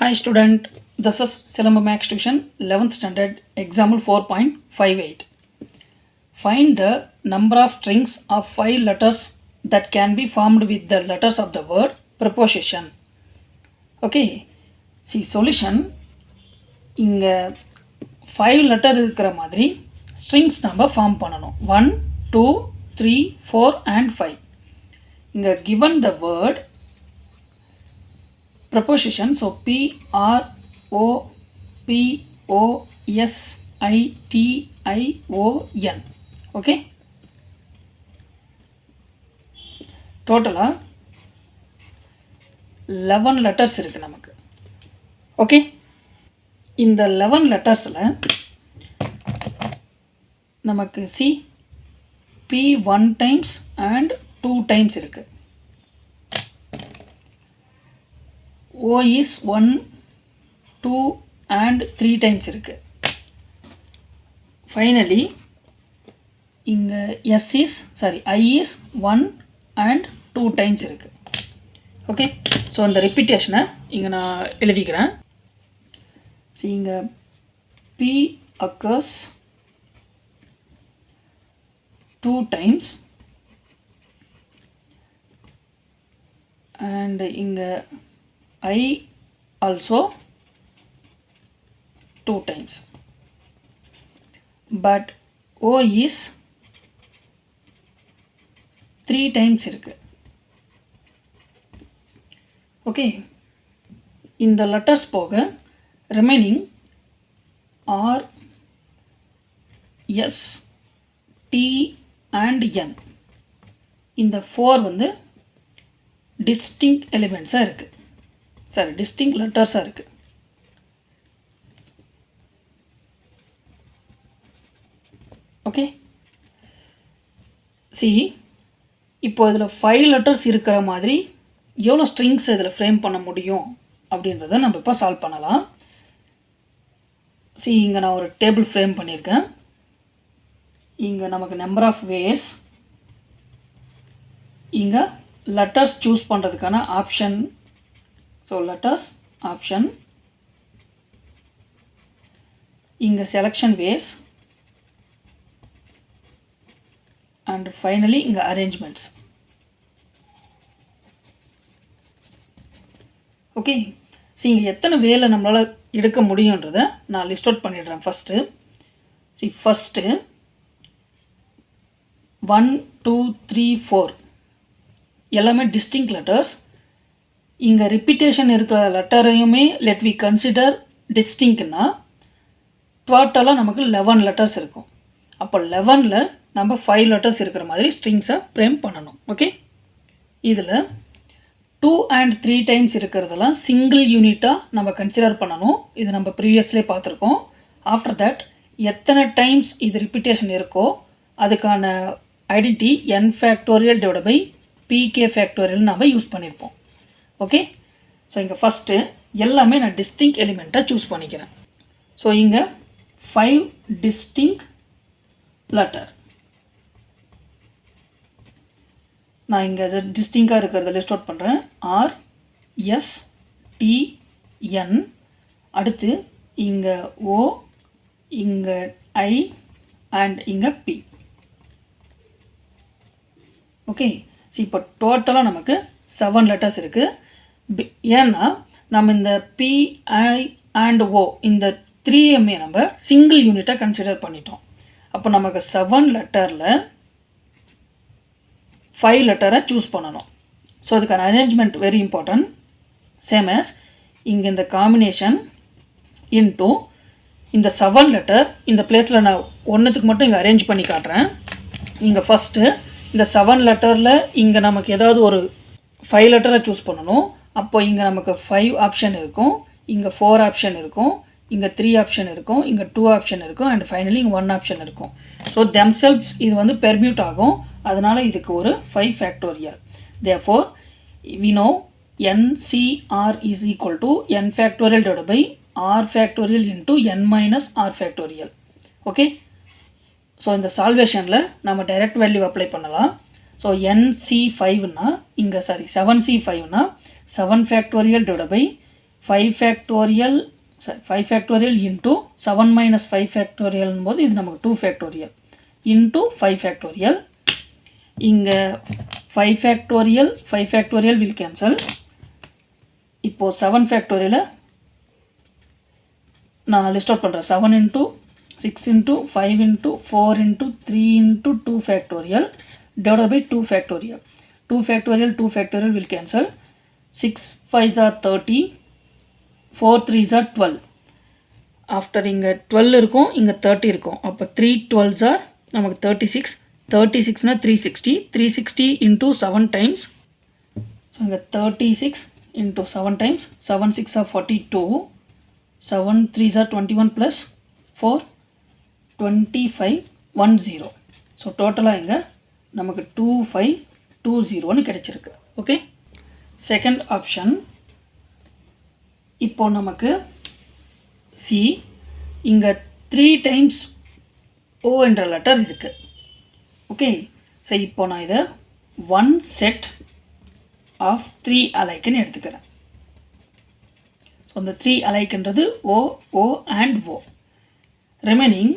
Hi student, this is Silamba Max Tuition 11th standard example 4.58. Find the number of strings of 5 letters that can be formed with the letters of the word preposition. Okay, see solution இங்க 5 letter இருக்கிற மாதிரி strings நம்ம form பண்ணணும். 1, 2, 3, 4 and 5. இங்க given the word preposition, so P R O P O S I T I O N. Okay, total 11 letters இருக்கு நமக்கு. Okay, இந்த 11 lettersல நமக்கு C P 1 times and 2 times இருக்கு. O is 1, 2 and 3 times இருக்கு. Finally, இங்க I is 1 and 2 times இருக்கு. Okay, so அந்த repetition இங்க நான் எழுதிக்கிறேன். See, இங்க P occurs 2 times and இங்க I also 2 times, but O is 3 times இருக்கு. Okay, இந்த letters போக remaining R, S, T and N. இந்த 4 வந்து distinct elements இருக்கு. Sorry, distinct letters இருக்கு. Okay, see, இப்போ இதில் 5 letters இருக்கிற மாதிரி எவ்வளோ strings இதில் ஃப்ரேம் பண்ண முடியும் அப்படின்றத நம்ம இப்போ சால்வ் பண்ணலாம். see, இங்கே நான் ஒரு டேபிள் ஃப்ரேம் பண்ணியிருக்கேன். இங்கே நமக்கு நம்பர் ஆஃப் வேஸ், இங்கே letters சூஸ் பண்ணுறதுக்கான option. So letters option, inga selection ways, and finally inga arrangements. Okay, see inga எத்தனை வேல நம்மளால எடுக்க முடியும்ன்றதை நான் லிஸ்ட் அவுட் பண்ணிடுறேன். ஃபர்ஸ்ட் 1, 2, 3, 4 எல்லாமே டிஸ்டிங்க்ட் லெட்டர்ஸ். இங்கே ரிப்பீட்டேஷன் இருக்கிற லெட்டரையுமே லெட் வி கன்சிடர் டிஸ்டிங்க்னா டோட்டலாக நமக்கு 11 லெட்டர்ஸ் இருக்கும். அப்போ 11ல் நம்ம 5 லெட்டர்ஸ் இருக்கிற மாதிரி ஸ்ட்ரிங்ஸை ஃப்ரேம் பண்ணணும். ஓகே, இதில் 2 and 3 டைம்ஸ் இருக்கிறதெல்லாம் சிங்கிள் யூனிட்டாக நம்ம கன்சிடர் பண்ணணும். இது நம்ம ப்ரீவியஸ்லேயே பார்த்துருக்கோம். ஆஃப்டர் தட் எத்தனை டைம்ஸ் இது ரிப்பீட்டேஷன் இருக்கோ அதுக்கான identity n factorial divide by pk factorial நம்ம யூஸ் பண்ணியிருப்போம். ஓகே, ஸோ இங்கே ஃபஸ்ட்டு எல்லாமே நான் டிஸ்டிங்க் எலிமெண்ட்டாக சூஸ் பண்ணிக்கிறேன். ஸோ இங்கே 5 டிஸ்டிங்க் லெட்டர் நான் இங்கே டிஸ்டிங்காக இருக்கிறத லிஸ்ட் அவுட் பண்ணுறேன். R, S, T, N, அடுத்து இங்கே O, இங்கே I அண்ட் இங்கே P. ஓகே, ஸோ இப்போ டோட்டலாக நமக்கு 7 லெட்டர்ஸ் இருக்குது. ஏன்னா நம்ம இந்த P, I அண்ட் O இந்த 3யுமே நம்ம சிங்கிள் யூனிட்டாக கன்சிடர் பண்ணிட்டோம். அப்போ நமக்கு 7 லெட்டரில் 5 லெட்டரை சூஸ் பண்ணணும். ஸோ அதுக்கான arrangement very important. Same as இங்கே இந்த காம்பினேஷன் இன்டூ இந்த 7 லெட்டர் இந்த பிளேஸில் நான் ஒன்றுத்துக்கு மட்டும் இங்கே அரேஞ்ச் பண்ணி காட்டுறேன். இங்கே ஃபஸ்ட்டு இந்த 7 லெட்டரில் இங்கே நமக்கு ஏதாவது ஒரு 5 லெட்டரை சூஸ் பண்ணணும். அப்போ இங்கே நமக்கு 5 ஆப்ஷன் இருக்கும், இங்கே 4 ஆப்ஷன் இருக்கும், இங்கே 3 ஆப்ஷன் இருக்கும், இங்கே 2 ஆப்ஷன் இருக்கும், அண்ட் ஃபைனலி இங்கே 1 ஆப்ஷன் இருக்கும். ஸோ தெம்செல்வ்ஸ் இது வந்து பெர்மியூட் ஆகும். அதனால் இதுக்கு ஒரு 5 factorial. Therefore we know NCR is equal to n factorial divided by r factorial into n minus r factorial. Okay, so இந்த சால்வேஷனில் நம்ம டைரக்ட் வேல்யூ அப்ளை பண்ணலாம். ஸோ NC5னா இங்கே 7C5னா 7 factorial divide by 5 factorial 5 factorial into 7 minus 5 factorial போது இது நமக்கு 2 ஃபேக்டோரியல் இன்ட்டு 5 ஃபேக்டோரியல். இங்கே 5 ஃபேக்டோரியல் வில் கேன்சல். இப்போது 7 ஃபேக்டோரியலை நான் லிஸ்ட் அவுட் பண்ணுறேன். 7 into 6 into 5 into 4 into 3 into 2 factorial divided by 2 factorial. 2 factorial will cancel. 6 5s are 30, 4 3s are 12. After இங்கே 12 இருக்கும், இங்கே 30 இருக்கும். அப்போ 3 12s are நமக்கு 36. 36னா 360. 360 இன்ட்டு 7 டைம்ஸ். ஸோ இங்கே 36 into 7 times. 7 6 are 42. 7 3s are 21 plus 4 25 10. So டோட்டலாக இங்கே நமக்கு 2520ன்னு கிடைச்சிருக்கு. Okay, second option. இப்போ நமக்கு சி இங்கே 3 டைம்ஸ் ஓ என்ற லெட்டர் இருக்குது. ஓகே, ஸோ இப்போ நான் இதை 1 செட் ஆஃப் 3 அலைக்குன்னு எடுத்துக்கிறேன். ஸோ அந்த 3 அலைக்குன்றது ஓ ஓ அண்ட் ஓ. ரிமைனிங்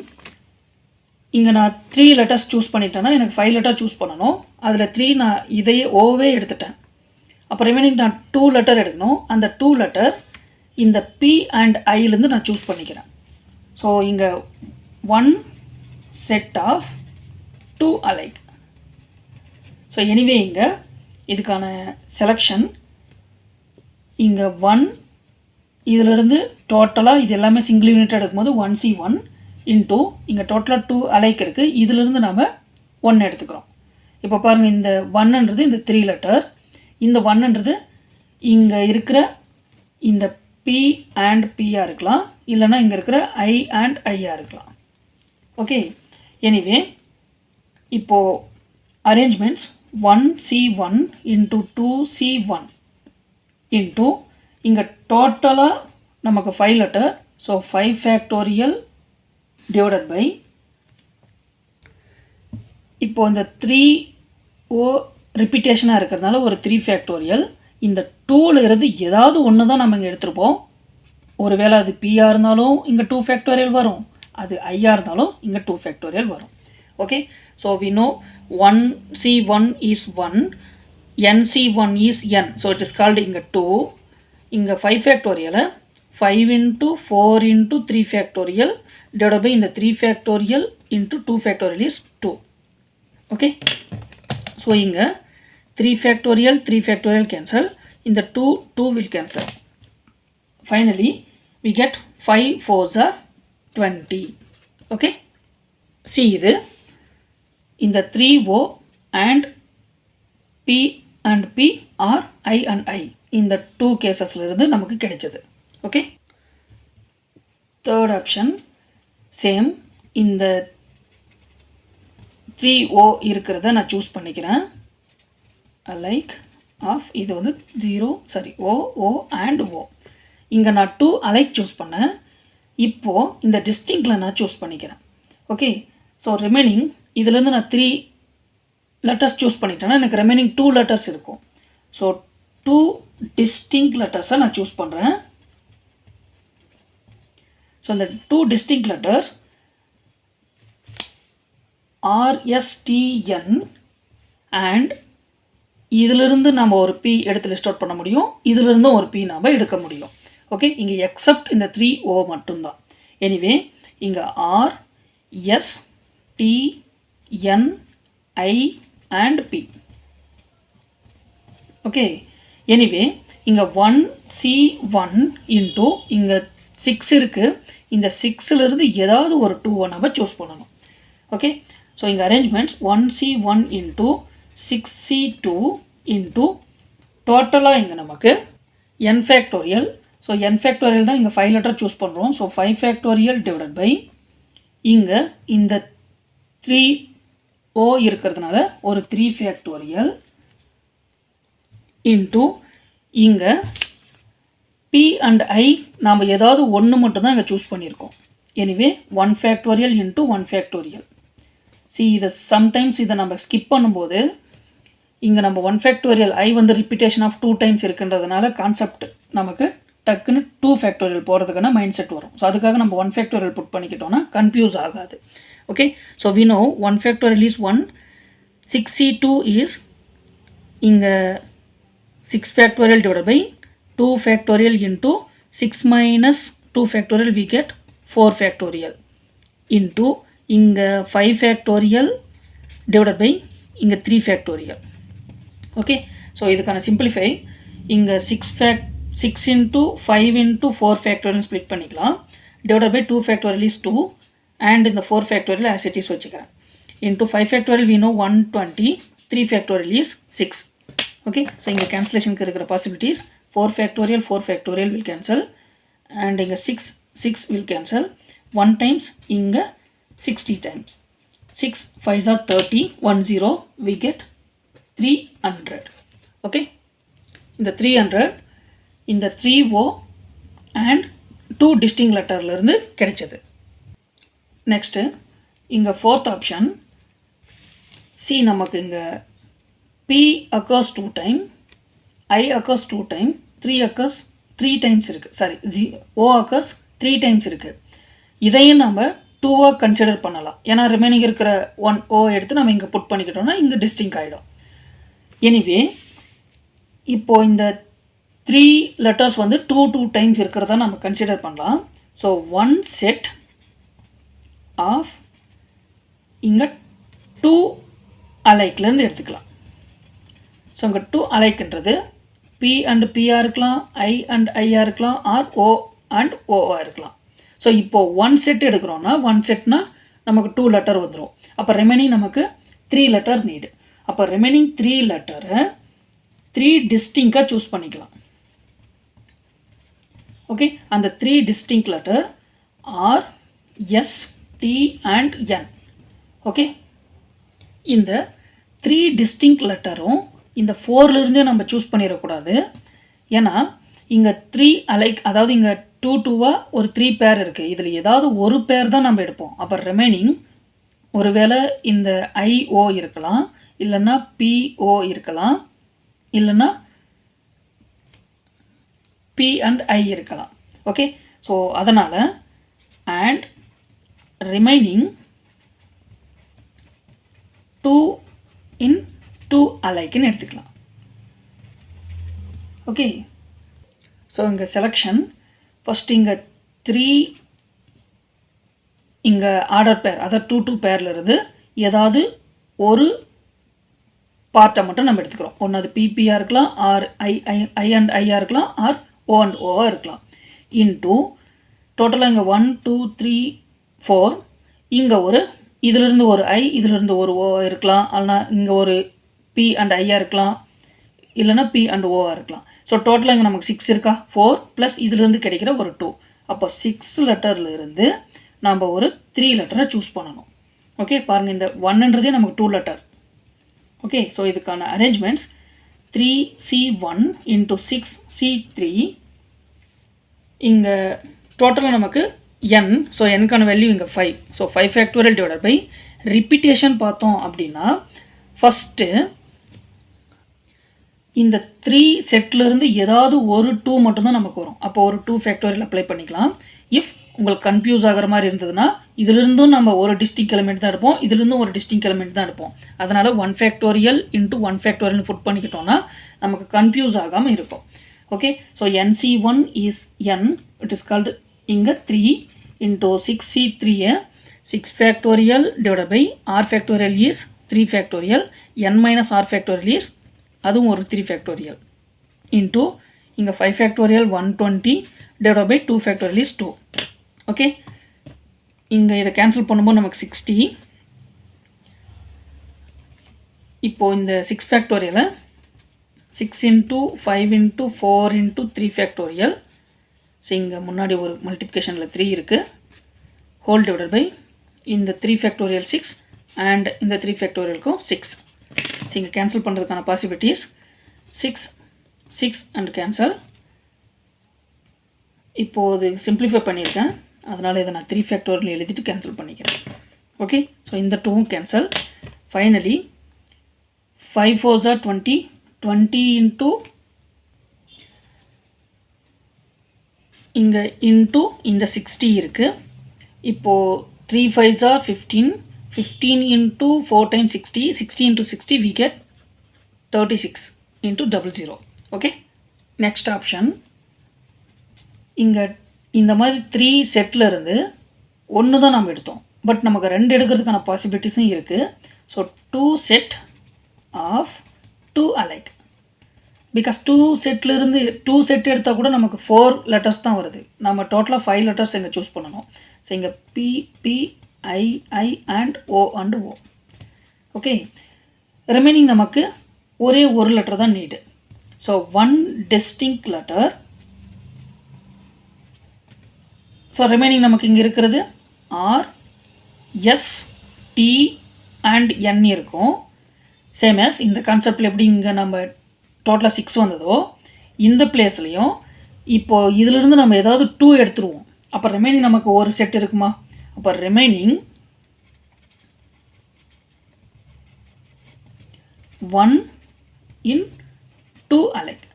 இங்கே நான் 3 லெட்டர்ஸ் சூஸ் பண்ணிட்டேன்னா எனக்கு 5 லெட்டர் சூஸ் பண்ணணும். அதில் 3 நான் இதையே ஓவே எடுத்துட்டேன். அப்போ ரிமைனிங் நான் 2 லெட்டர் எடுக்கணும். அந்த 2 லெட்டர் இந்த பி அண்ட் ஐலேருந்து நான் சூஸ் பண்ணிக்கிறேன். ஸோ இங்கே 1 செட் ஆஃப் 2 அலைக். ஸோ எனிவே இங்கே இதுக்கான செலெக்ஷன் இங்கே 1 இதிலிருந்து டோட்டலாக இது எல்லாமே சிங்கிள் யூனிட் எடுக்கும்போது 1C1 இன்ட்டு இங்கே டோட்டலாக 2 அலைக் இருக்குது. இதிலிருந்து நாம் 1 எடுத்துக்கிறோம். இப்போ பாருங்கள், இந்த 1ன்றது இந்த 3 லெட்டர், இந்த 1ன்றது இங்கே இருக்கிற இந்த பி அண்ட் பியாக இருக்கலாம், இல்லைனா இங்கே இருக்கிற ஐ அண்ட் ஐயாக இருக்கலாம். ஓகே, எனிவே இப்போது arrangements 1C1 into 2C1 into இங்கே டோட்டலாக நமக்கு 5 letter. So 5 factorial divided by இப்போது இந்த 3O ரிப்பீட்டேஷனாக இருக்கிறதுனால ஒரு 3 ஃபேக்டோரியல். இந்த 2ல் இருந்து ஏதாவது ஒன்று தான் நம்ம இங்கே எடுத்துருப்போம். ஒரு வேளை அது பியாக இருந்தாலும் இங்கே 2 ஃபேக்டோரியல் வரும், அது ஐயாக இருந்தாலும் இங்கே 2 ஃபேக்டோரியல் வரும். Okay, so we know 1C1 is 1, NC1 is n. So it is called இங்கே 2. இங்கே 5 ஃபேக்டோரியலை 5 into 4 into 3 factorial divided by இந்த 3 factorial into 2 factorial is 2. Okay, so இங்கே 3 factorial cancel, இந்த 2 will cancel. Finally we get 5 4s are 20. Okay, see இது இந்த 3O and P and P are I and I இந்த 2 கேசஸ்ல இருந்து நமக்கு கிடைச்சது. Okay, third option same. இந்த 3O இருக்கிறத நான் சூஸ் பண்ணிக்கிறேன். லைக் ஆஃப் இது வந்து 0 O அண்ட் O. இங்கே நான் 2 அலைக் சூஸ் பண்ணேன். இப்போது இந்த டிஸ்டிங்கில் நான் சூஸ் பண்ணிக்கிறேன். ஓகே, ஸோ ரிமைனிங் இதுலேருந்து நான் 3 லெட்டர்ஸ் சூஸ் பண்ணிட்டேன்னா எனக்கு ரிமைனிங் 2 லெட்டர்ஸ் இருக்கும். ஸோ 2 டிஸ்டிங்க் லெட்டர்ஸை நான் சூஸ் பண்ணுறேன். ஸோ இந்த 2 distinct letters RSTN and இதிலிருந்து நம்ம ஒரு P எடுத்து லிஸ்ட் அவுட் பண்ண முடியும், இதிலிருந்து ஒரு P நாம் எடுக்க முடியும். ஓகே, இங்கே எக்ஸப்ட் இந்த 3O மட்டும்தான். எனிவே இங்கே R S T N I and P. Okay, anyway இங்கே 1C1 இன்ட்டு இங்கே 6 இருக்குது. இந்த 6லிருந்து ஏதாவது ஒரு 2 நம்ம சூஸ் பண்ணணும். ஓகே, ஸோ இங்கே arrangements 1C1 into 6C2 into டோட்டலாக இங்கே நமக்கு n factorial. So n factorial தான் இங்கே 5 லெட்டர் சூஸ் பண்ணுறோம். ஸோ 5 ஃபேக்டோரியல் டிவைடட் பை இங்கே இந்த 3O இருக்கிறதுனால ஒரு 3 ஃபேக்டோரியல் இன்ட்டு இங்கே P and I நாம் ஏதாவது ஒன்று மட்டும் தான் இங்கே சூஸ் பண்ணியிருக்கோம். Anyway 1 factorial into 1 factorial. C இதை சம்டைம்ஸ் இதை நம்ம ஸ்கிப் பண்ணும்போது இங்கே நம்ம 1 ஃபேக்டோரியல் I வந்து ரிப்பீட்டேஷன் ஆஃப் 2 டைம்ஸ் இருக்குன்றதுனால கான்செப்ட் நமக்கு டக்குன்னு 2 ஃபேக்டோரியல் போகிறதுக்கான மைண்ட் செட் வரும். ஸோ அதுக்காக நம்ம 1 ஃபேக்டோரியல் புட் பண்ணிக்கிட்டோம்னா கன்ஃபியூஸ் ஆகாது. Okay, so we know 1 factorial is 1, 6c2 is இங்கே 6 factorial divide by 2 factorial into 6 minus 2 factorial we get 4 factorial into இங்கே 5 ஃபேக்டோரியல் டிவைட் பை இங்கே 3 ஃபேக்டோரியல். ஓகே, ஸோ இதுக்கான simplify இங்கே 6 into 5 into 4 ஃபேக்டோரியல் ஸ்ப்ளிட் பண்ணிக்கலாம். Divide by 2 factorial is 2 and இந்த 4 factorial as it is வச்சுக்கிறேன். Into 5 factorial we know 120, 3 factorial is 6. Okay, so இங்கே கேன்சலேஷனுக்கு இருக்கிற possibilities 4 factorial will cancel and இங்கே 6 will cancel 1 times இங்கே 60 times 6 5s are 30 10 we get 300. Okay, இந்த 300 இந்த 3O and 2 distinct letterலேருந்து கிடைச்சது. Next இங்கே 4th ஆப்ஷன் C நமக்கு இங்கே P occurs 2 times, I occurs 2 times, 3 occurs 3 times இருக்குது. சாரி, O occurs 3 times இருக்குது. இதையும் நம்ம 2 கன்சிடர் பண்ணலாம். ஏன்னா ரிமைனிங் இருக்கிற 1 O எடுத்து நம்ம இங்கே புட் பண்ணிக்கிட்டோம்னா இங்கே டிஸ்டிங்க் ஆகிடும். எனிவே இப்போது இந்த 3 லெட்டர்ஸ் வந்து 2 டைம்ஸ் இருக்கிறதா நம்ம கன்சிடர் பண்ணலாம். ஸோ 1 செட் ஆஃப் இங்கே 2 அலைக்லேருந்து எடுத்துக்கலாம். ஸோ இங்கே 2 அலைக்குன்றது P அண்ட் Pஆ இருக்கலாம், I அண்ட் ஐஆ இருக்கலாம், ஆர் O அண்ட் ஓஆ இருக்கலாம். ஸோ இப்போது 1 செட் எடுக்கிறோன்னா 1 செட்னா நமக்கு 2 லெட்டர் வந்துடும். அப்போ ரிமைனிங் நமக்கு 3 லெட்டர் நீடு. அப்போ ரிமைனிங் 3 லெட்டரை 3 டிஸ்டிங்காக சூஸ் பண்ணிக்கலாம். ஓகே, அந்த 3 distinct letter R, S, T and N. Okay, இந்த 3 டிஸ்டிங்க் லெட்டரும் இந்த 4லேருந்தே நம்ம சூஸ் பண்ணிடக்கூடாது. ஏன்னா இங்கே 3 அலைக், அதாவது இங்கே 2 ஒரு 3 பேர் இருக்குது. இதில் ஏதாவது ஒரு பேர் தான் நம்ம எடுப்போம். அப்போ ரிமைனிங் ஒருவேளை இந்த IO இருக்கலாம், இல்லைன்னா PO இருக்கலாம், இல்லைன்னா P அண்ட் I இருக்கலாம். ஓகே, ஸோ அதனால் அண்ட் ரிமைனிங் 2 in 2 அலைக்குன்னு எடுத்துக்கலாம். ஓகே, ஸோ இங்கே செலெக்ஷன் ஃபஸ்ட் இங்கே 3 இங்கே ஆர்டர் பேர், அதாவது 2 பேர்லேருந்து ஏதாவது ஒரு பார்ட்டை மட்டும் நம்ம எடுத்துக்கிறோம். ஒன்று அது பிபியாக இருக்கலாம், ஆர் ஐ அண்ட் ஐஆ இருக்கலாம், ஆர் ஓ அண்ட் ஓவாக இருக்கலாம். இன்டூ டோட்டலாக இங்கே 1 2 3 4 இங்கே ஒரு இதிலிருந்து ஒரு ஐ, இதிலிருந்து ஒரு ஓ இருக்கலாம், ஆனால் இங்கே ஒரு P அண்ட் ஐஆ இருக்கலாம், இல்லைனா P அண்ட் ஓவாக இருக்கலாம். ஸோ டோட்டலாக இங்கே நமக்கு 6 இருக்கா, 4 ப்ளஸ் இதிலிருந்து கிடைக்கிற ஒரு 2. அப்போ 6 லெட்டர்லேருந்து நம்ம ஒரு 3 லெட்டரை சூஸ் பண்ணணும். ஓகே, பாருங்கள் இந்த 1ன்றதே நமக்கு 2 லெட்டர். ஓகே, ஸோ இதுக்கான அரேஞ்ச்மெண்ட்ஸ் 3C1 into 6C3. இங்கே டோட்டலாக நமக்கு n, ஸோ nக்கான வேல்யூ இங்கே 5. So 5 factorial divided by repetition பார்த்தோம் அப்படின்னா ஃபஸ்ட்டு இந்த 3 செட்லேருந்து ஏதாவது ஒரு 2 மட்டும்தான் நமக்கு வரும். அப்போ ஒரு 2 ஃபேக்டோரியல் அப்ளை பண்ணிக்கலாம். இஃப் உங்களுக்கு கன்ஃபியூஸ் ஆகிற மாதிரி இருந்ததுன்னா இதிலிருந்தும் நம்ம ஒரு டிஸ்டிங்க் எலிமெண்ட் தான் எடுப்போம், இதிலிருந்தும் ஒரு டிஸ்டிங்க் எலிமெண்ட் தான் எடுப்போம். அதனால் 1 ஃபேக்டோரியல் இன்ட்டு 1 ஃபேக்டோரியல் புட் பண்ணிக்கிட்டோன்னா நமக்கு கன்ஃபியூஸ் ஆகாமல் இருக்கும். Okay, so NC1 is n, it is called இங்கே 3 into 6C3 6 factorial divide by r factorial is 3 factorial, n minus r factorial is அதுவும் ஒரு 3 ஃபேக்டோரியல் இன்ட்டு இங்கே 5 factorial 120 divide by 2 factorial is 2. Okay, இங்கே இதை cancel பண்ணும்போது நமக்கு 60. இப்போது இந்த 6 ஃபேக்டோரியலை 6 into 5 into 4 into 3 factorial, so இங்கே முன்னாடி ஒரு மல்டிப்ளிகேஷனில் 3 இருக்குது, ஹோல் டிவைடட் பை இந்த 3 ஃபேக்டோரியல் 6 அண்ட் இந்த 3 ஃபேக்டோரியலுக்கும் 6. ஸோ இங்கே கேன்சல் பண்ணுறதுக்கான பாசிபிலிட்டிஸ் 6 6 அண்ட் கேன்சல். இப்போது சிம்பிளிஃபை பண்ணியிருக்கேன், அதனால் இதை நான் 3 ஃபேக்டோரியல் எழுதிட்டு கேன்சல் பண்ணிக்கிறேன். ஓகே, ஸோ இந்த 2வும் cancel. Finally 5 4s are 20 20 into இங்கே இன்ட்டு இந்த 60 இருக்குது. இப்போது 3 5s are 15. 15 into 4 times 60. 60 into 60 we get 36 into 00. Okay, next option. இங்கே இந்த மாதிரி 3 செட்டில் இருந்து ஒன்று தான் நம்ம எடுத்தோம். பட் நமக்கு 2 எடுக்கிறதுக்கான பாசிபிலிட்டிஸும் இருக்குது. So 2 set of 2 alike. Because 2 செட்லேருந்து 2 செட் எடுத்தால் கூட நமக்கு 4 லெட்டர்ஸ் தான் வருது. நம்ம டோட்டலாக 5 லெட்டர்ஸ் இங்கே சூஸ் பண்ணணும். ஸோ இங்கே B B I I and O and O. Okay, remaining நமக்கு ஒரே ஒரு லெட்டர் தான் need. So 1 distinct letter. So remaining நமக்கு இங்கே இருக்கிறது R S T and N இருக்கும். சேம் as இந்த கான்செப்டில் எப்படி இங்கே நம்ம டோட்டலாக 6 வந்ததோ இந்த பிளேஸ்லையும் இப்போது இதிலிருந்து நம்ம ஏதாவது 2 எடுத்துருவோம். அப்போ ரிமைனிங் நமக்கு ஒரு செட் இருக்குமா? அப்போ remaining 1 in 2 alike.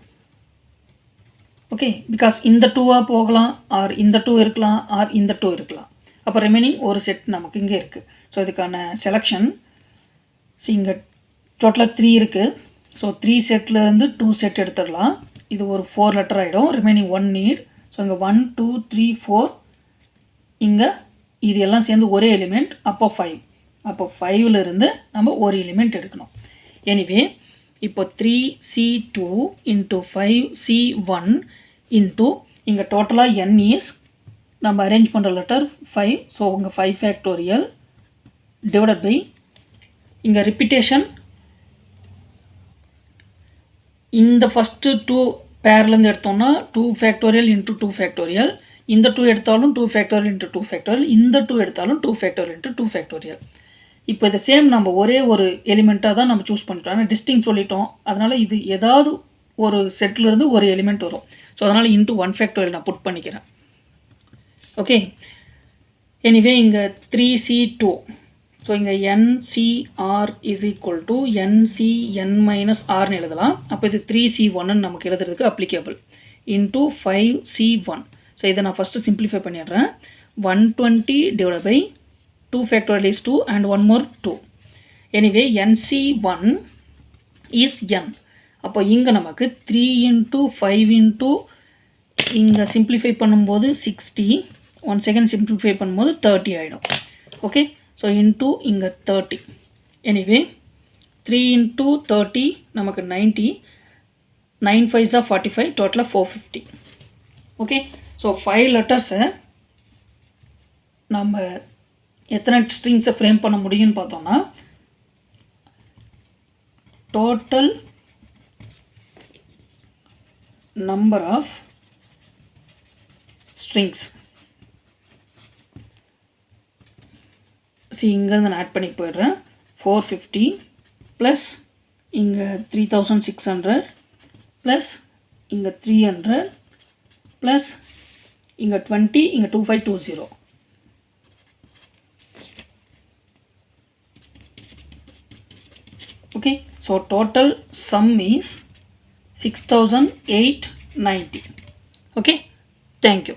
Okay, because இந்த 2வாக போகலாம், ஆர் இந்த 2 இருக்கலாம், ஆர் இந்த 2 இருக்கலாம். அப்போ ரிமைனிங் ஒரு செட் நமக்கு இங்கே இருக்குது. ஸோ இதுக்கான செலெக்ஷன் இங்கே டோட்டலாக 3 இருக்குது. ஸோ 3 செட்லேருந்து 2 செட் எடுத்துடலாம். இது ஒரு 4 லெட்டர் ஆகிடும். Remaining 1 NEET. ஸோ இங்கே 1 2 3 4 இங்கே இது எல்லாம் சேர்ந்து ஒரே எலிமெண்ட். அப்போ 5. அப்போ 5லேருந்து நம்ம ஒரு எலிமெண்ட் எடுக்கணும். எனிவே இப்போ 3C2 இன்ட்டு 5C1 இன்ட்டு இங்கே டோட்டலாக n இஸ் நம்ம அரேஞ்ச் பண்ணுற லெட்டர் 5. ஸோ உங்கள் 5 ஃபேக்டோரியல் டிவைடட் பை இங்கே ரிப்பிட்டேஷன். இந்த ஃபஸ்ட்டு 2 பேர்லேருந்து எடுத்தோம்னா 2 ஃபேக்டோரியல் இன்ட்டு 2 ஃபேக்டோரியல். இந்த 2 எடுத்தாலும் 2 ஃபேக்டோரியல் இன்ட்டு 2 ஃபேக்டோரியல். இந்த 2 எடுத்தாலும் 2 ஃபேக்டோரியல் இன்ட்டு 2 ஃபேக்டோரியல். இப்போ இதை சேம் நம்ம ஒரே ஒரு எலிமெண்ட்டாக தான் நம்ம சூஸ் பண்ணிட்டோம். ஆனால் டிஸ்டிங் சொல்லிட்டோம். அதனால் இது ஏதாவது ஒரு செட்லேருந்து ஒரு எலிமெண்ட் வரும். ஸோ அதனால் இன்ட்டு 1 ஃபேக்டோரியல் நான் புட் பண்ணிக்கிறேன். ஓகே, எனிவே இங்கே 3C2. ஸோ இங்கே NCR is equal to NCN minus ஆர்னு எழுதலாம். அப்போ இது 3C1ன்னு நமக்கு எழுதுறதுக்கு அப்ளிகேபிள். Into 5C1. ஸோ இதை நான் ஃபஸ்ட்டு சிம்பிளிஃபை பண்ணிடுறேன். 120 divide by 2 factorial is 2 and 1 more 2. Anyway, NC1 is n. அப்போ இங்கே நமக்கு 3 into 5 into இங்கே சிம்பிளிஃபை பண்ணும்போது 60. 1 செகண்ட் சிம்பிளிஃபை பண்ணும்போது 30 ஆகிடும். ஓகே, ஸோ இன்ட்டு இங்கே 30. எனிவே 3 into 30 நமக்கு 90. 9 5s are 45. டோட்டலாக 450. ஓகே, ஸோ 5 லெட்டர்ஸை நம்ம எத்தனை ஸ்ட்ரிங்ஸை ஃப்ரேம் பண்ண முடியும்னு பார்த்தோம்னா டோட்டல் நம்பர் ஆஃப் ஸ்ட்ரிங்ஸ். இங்கேருந்து நான் ஆட் பண்ணி போயிடுறேன். 450 ப்ளஸ் இங்கே 3600 ப்ளஸ் இங்கே 300 ப்ளஸ் இங்கே 20 இங்கே 2520. Okay, so total sum is 6890. Okay, thank you.